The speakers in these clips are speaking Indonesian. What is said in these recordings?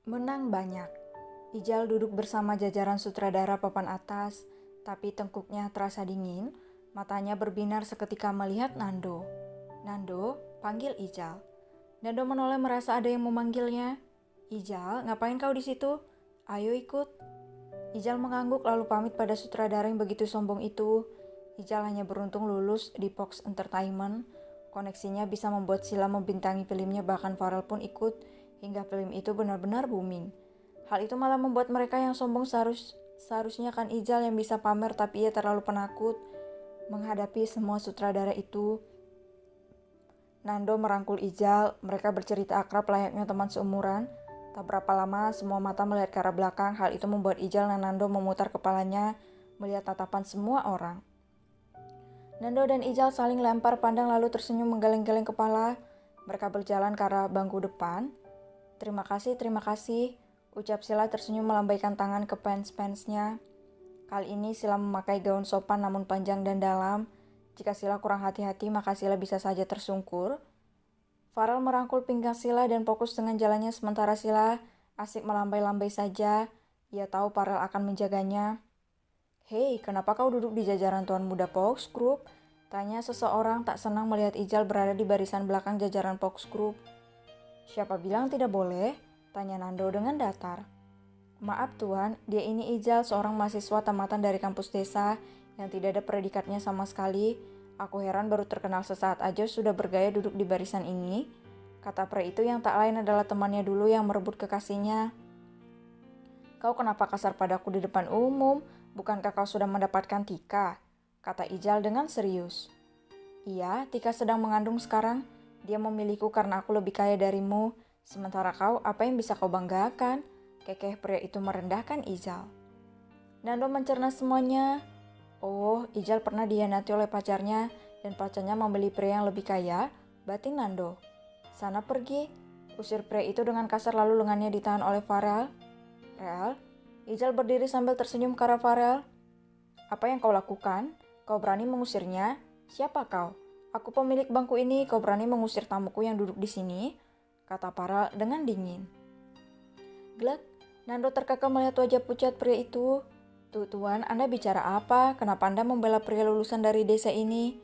Menang banyak. Ijal duduk bersama jajaran sutradara papan atas, tapi tengkuknya terasa dingin, matanya berbinar seketika melihat Nando. Nando, panggil Ijal. Nando menoleh merasa ada yang memanggilnya. Ijal, ngapain kau di situ? Ayo ikut. Ijal mengangguk lalu pamit pada sutradara yang begitu sombong itu. Ijal hanya beruntung lulus di Fox Entertainment. Koneksinya bisa membuat Sila membintangi filmnya, bahkan Farel pun ikut hingga film itu benar-benar booming. Hal itu malah membuat mereka yang sombong seharusnya kan Ijal yang bisa pamer, tapi ia terlalu penakut menghadapi semua sutradara itu. Nando merangkul Ijal, mereka bercerita akrab layaknya teman seumuran. Tak berapa lama semua mata melihat ke arah belakang. Hal itu membuat Ijal dan Nando memutar kepalanya melihat tatapan semua orang. Nando dan Ijal saling lempar pandang lalu tersenyum menggeleng-geleng kepala. Mereka berjalan ke arah bangku depan. Terima kasih, ucap Sila tersenyum melambaikan tangan ke pants-pantsnya. Kali ini Sila memakai gaun sopan namun panjang dan dalam. Jika Sila kurang hati-hati maka Sila bisa saja tersungkur. Farel merangkul pinggang Sila dan fokus dengan jalannya sementara Sila asik melambai-lambai saja. Ia tahu Farel akan menjaganya. Hei, kenapa kau duduk di jajaran tuan muda Fox Group? Tanya seseorang tak senang melihat Ijal berada di barisan belakang jajaran Fox Group. Siapa bilang tidak boleh? Tanya Nando dengan datar. Maaf tuan, dia ini Ijal, seorang mahasiswa tamatan dari kampus desa yang tidak ada predikatnya sama sekali. Aku heran baru terkenal sesaat aja sudah bergaya duduk di barisan ini. Kata pria itu yang tak lain adalah temannya dulu yang merebut kekasihnya. Kau kenapa kasar padaku di depan umum? Bukankah kau sudah mendapatkan Tika? Kata Ijal dengan serius. Iya, Tika sedang mengandung sekarang. Dia memilihku karena aku lebih kaya darimu. Sementara kau, apa yang bisa kau banggakan? Kekeh pria itu merendahkan Ijal. Nando mencerna semuanya. Oh, Ijal pernah dihianati oleh pacarnya dan pacarnya membeli pria yang lebih kaya, batin Nando. Sana pergi, usir pria itu dengan kasar lalu lengannya ditahan oleh Farel. Rel, Ijal berdiri sambil tersenyum ke arah Farel. Apa yang kau lakukan? Kau berani mengusirnya? Siapa kau? Aku pemilik bangku ini, kau berani mengusir tamuku yang duduk di sini? Kata Farel dengan dingin. Glek, Nando terkekeh melihat wajah pucat pria itu. Tuan, Anda bicara apa? Kenapa Anda membela pria lulusan dari desa ini?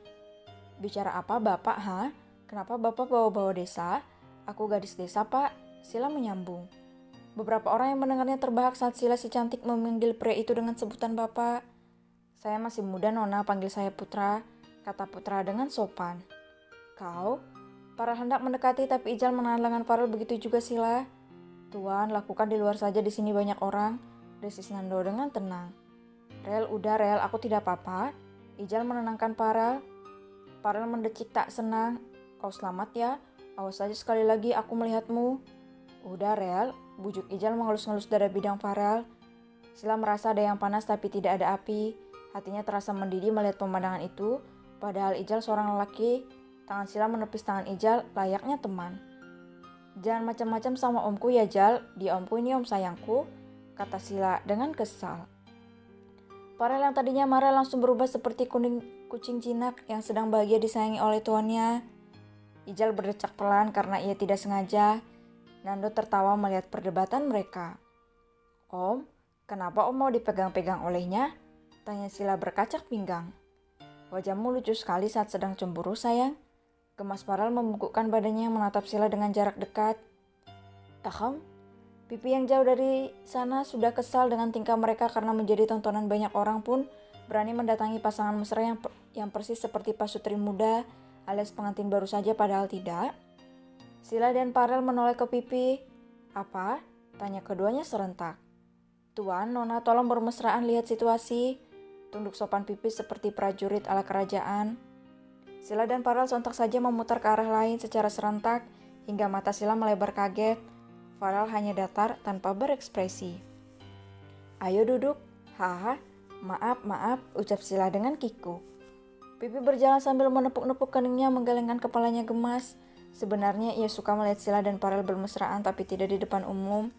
Bicara apa Bapak, ha? Kenapa Bapak bawa-bawa desa? Aku gadis desa, Pak. Sila menyambung. Beberapa orang yang mendengarnya terbahak saat Sila si cantik memanggil pria itu dengan sebutan Bapak. Saya masih muda, Nona, panggil saya Putra, kata Putra dengan sopan. Kau? Farel hendak mendekati tapi Ijal menahan lengan Farel, begitu juga Sila. Tuan, lakukan di luar saja, di sini banyak orang, desis Nando dengan tenang. Rel, udah Rel, aku tidak apa-apa. Ijal menenangkan Farel. Farel mendecik tak senang. Kau selamat ya? Awas saja sekali lagi aku melihatmu. Udah Rel, bujuk Ijal mengelus-ngelus dada bidang Farel. Sila merasa ada yang panas tapi tidak ada api. Hatinya terasa mendidih melihat pemandangan itu. Padahal Ijal seorang lelaki. Tangan Sila menepis tangan Ijal layaknya teman. Jangan macam-macam sama omku ya Jal. Dia omku, ini om sayangku, kata Sila dengan kesal. Farel yang tadinya marah langsung berubah seperti kucing jinak yang sedang bahagia disayangi oleh tuannya. Ijal berdecak pelan karena ia tidak sengaja. Nando tertawa melihat perdebatan mereka. Om, kenapa om mau dipegang-pegang olehnya? Tanya Sila berkacak pinggang. Wajahmu lucu sekali saat sedang cemburu sayang. Gemas Farel membungkukkan badannya yang menatap Sila dengan jarak dekat. Ahem, pipi yang jauh dari sana sudah kesal dengan tingkah mereka karena menjadi tontonan banyak orang pun berani mendatangi pasangan mesra yang persis seperti pasutri muda alias pengantin baru saja padahal tidak. Sila dan Farel menoleh ke pipi. Apa? Tanya keduanya serentak. Tuan, Nona tolong bermesraan, lihat situasi. Tunduk sopan pipis seperti prajurit ala kerajaan. Sila dan Farel sontak saja memutar ke arah lain secara serentak hingga mata Sila melebar kaget. Farel hanya datar tanpa berekspresi. Ayo duduk, Haha, maaf, ucap Sila dengan kiku. Pipi berjalan sambil menepuk-nepuk keningnya, menggelengkan kepalanya gemas. Sebenarnya ia suka melihat Sila dan Farel bermesraan, tapi tidak di depan umum.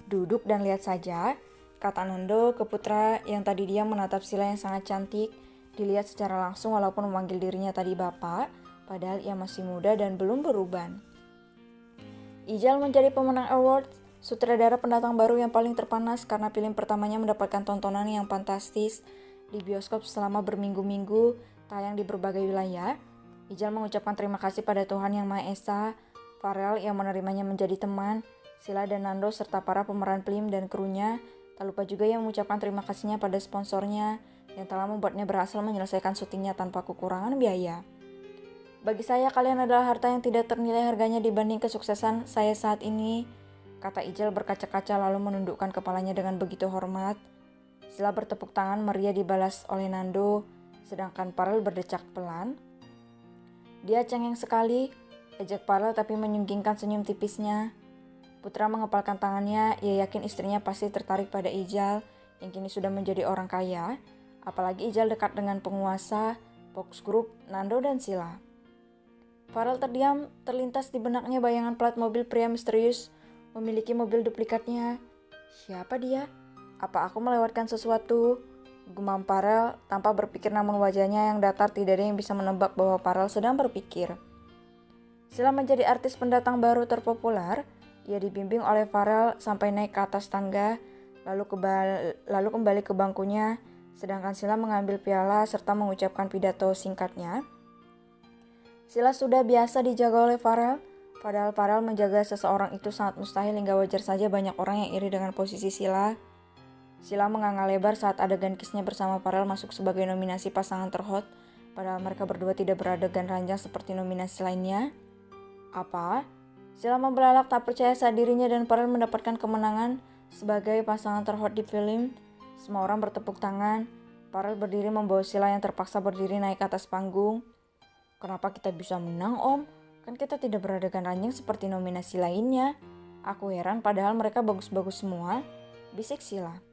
Duduk dan lihat saja, kata Nando ke putra yang tadi diam menatap Sila yang sangat cantik. Dilihat secara langsung walaupun memanggil dirinya tadi bapak, padahal ia masih muda dan belum beruban. Ijal menjadi pemenang award sutradara pendatang baru yang paling terpanas karena film pertamanya mendapatkan tontonan yang fantastis di bioskop selama berminggu-minggu, tayang di berbagai wilayah. Ijal mengucapkan terima kasih pada Tuhan Yang Maha Esa, Farel yang menerimanya menjadi teman, Sila dan Nando serta para pemeran film dan krunya. Tak lupa juga yang mengucapkan terima kasihnya pada sponsornya yang telah membuatnya berhasil menyelesaikan syutingnya tanpa kekurangan biaya. Bagi saya kalian adalah harta yang tidak ternilai harganya dibanding kesuksesan saya saat ini, kata Ijal berkaca-kaca lalu menundukkan kepalanya dengan begitu hormat. Sila bertepuk tangan meriah dibalas oleh Nando, sedangkan Farel berdecak pelan. Dia cengeng sekali, ejek Farel tapi menyunggingkan senyum tipisnya. Putra mengepalkan tangannya, ia yakin istrinya pasti tertarik pada Ijal yang kini sudah menjadi orang kaya, apalagi Ijal dekat dengan penguasa, Fox Group, Nando dan Sila. Farel terdiam, terlintas di benaknya bayangan plat mobil pria misterius, memiliki mobil duplikatnya. Siapa dia? Apa aku melewatkan sesuatu? Gumam Farel tanpa berpikir, namun wajahnya yang datar tidak ada yang bisa menebak bahwa Farel sedang berpikir. Sila menjadi artis pendatang baru terpopuler. Ia dibimbing oleh Farel sampai naik ke atas tangga, lalu kembali ke bangkunya, sedangkan Sila mengambil piala serta mengucapkan pidato singkatnya. Sila sudah biasa dijaga oleh Farel, padahal Farel menjaga seseorang itu sangat mustahil hingga wajar saja banyak orang yang iri dengan posisi Sila. Sila menganga lebar saat adegan kissnya bersama Farel masuk sebagai nominasi pasangan terhot, padahal mereka berdua tidak beradegan ranjang seperti nominasi lainnya. Apa? Sila membelalak tak percaya saat dirinya dan Farel mendapatkan kemenangan sebagai pasangan terhot di film. Semua orang bertepuk tangan. Farel berdiri membawa Sila yang terpaksa berdiri naik ke atas panggung. Kenapa kita bisa menang, Om? Kan kita tidak beradegan ranjang seperti nominasi lainnya. Aku heran padahal mereka bagus-bagus semua, bisik Sila.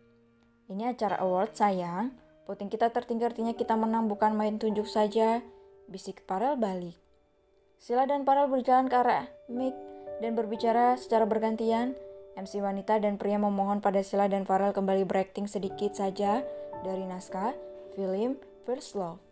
Ini acara award sayang, voting kita tertinggi artinya kita menang bukan main tunjuk saja, bisik Farel balik. Sila dan Farel berjalan ke arah mic dan berbicara secara bergantian. MC wanita dan pria memohon pada Sila dan Farel kembali berakting sedikit saja dari naskah film First Love.